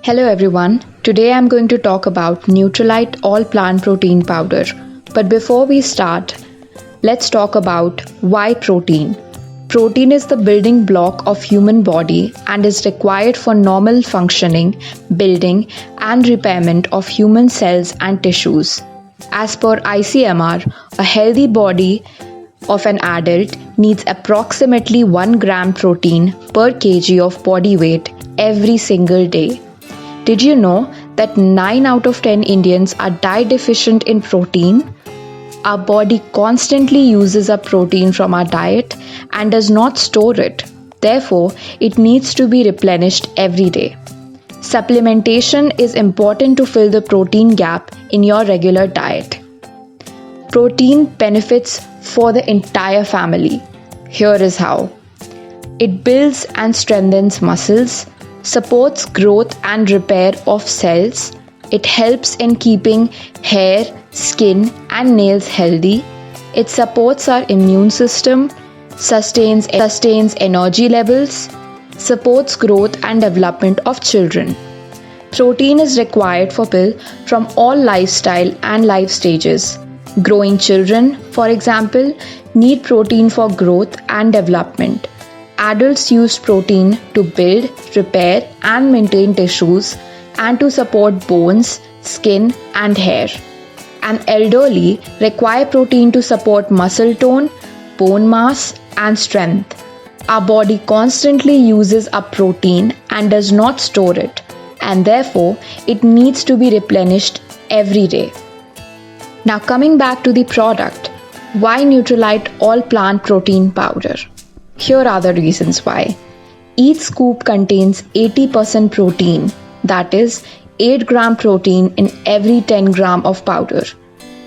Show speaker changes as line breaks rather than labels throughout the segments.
Hello everyone. Today I'm going to talk about Nutrilite All Plant Protein Powder. But before we start, let's talk about why protein. Protein is the building block of human body and is required for normal functioning, building and repairment of human cells and tissues. As per ICMR, a healthy body of an adult needs approximately 1 gram protein per kg of body weight every single day. Did you know that 9 out of 10 Indians are diet deficient in protein? Our body constantly uses up protein from our diet and does not store it. Therefore, it needs to be replenished every day. Supplementation is important to fill the protein gap in your regular diet. Protein benefits for the entire family. Here is how. It builds and strengthens muscles, supports growth and repair of cells. It helps in keeping hair, skin, and nails healthy. It supports our immune system, sustains energy levels, supports growth and development of children. Protein is required for people from all lifestyle and life stages. Growing children, for example, need protein for growth and development. Adults use protein to build, repair, and maintain tissues and to support bones, skin, and hair. And elderly require protein to support muscle tone, bone mass, and strength. Our body constantly uses up protein and does not store it, and therefore it needs to be replenished every day. Now coming back to the product, why Nutrilite All Plant Protein Powder? Here are the reasons why. Each scoop contains 80% protein, that is 8 gram protein in every 10 gram of powder.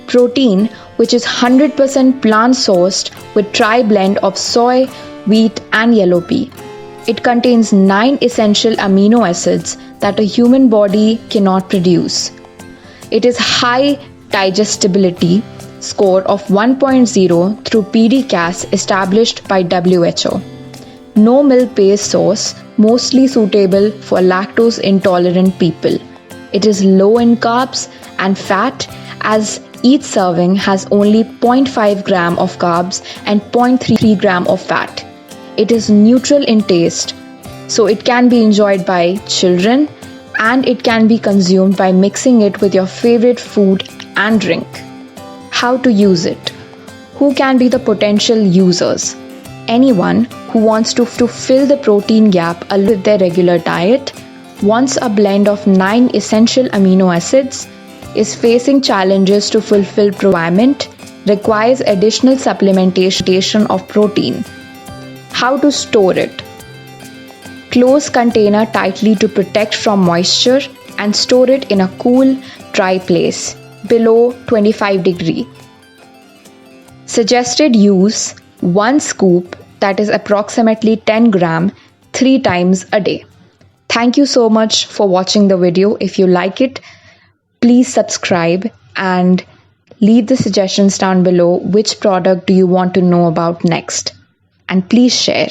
Protein which is 100% plant sourced with tri-blend of soy, wheat and yellow pea. It contains 9 essential amino acids that a human body cannot produce. It is high digestibility score of 1.0 through PDCAS established by WHO. No milk-based source, mostly suitable for lactose intolerant people. It is low in carbs and fat as each serving has only 0.5 gram of carbs and 0.3 gram of fat. It is neutral in taste, so it can be enjoyed by children and it can be consumed by mixing it with your favorite food and drink. How to use it? Who can be the potential users? Anyone who wants to fill the protein gap with their regular diet, wants a blend of 9 essential amino acids, is facing challenges to fulfill requirement, requires additional supplementation of protein. How to store it? Close container tightly to protect from moisture and store it in a cool, dry place below 25 degree. Suggested use 1 scoop, that is approximately 10 gram, 3 times a day. Thank you so much for watching the video. If you like it, please subscribe and leave the suggestions down below. Which product do you want to know about next? And please share.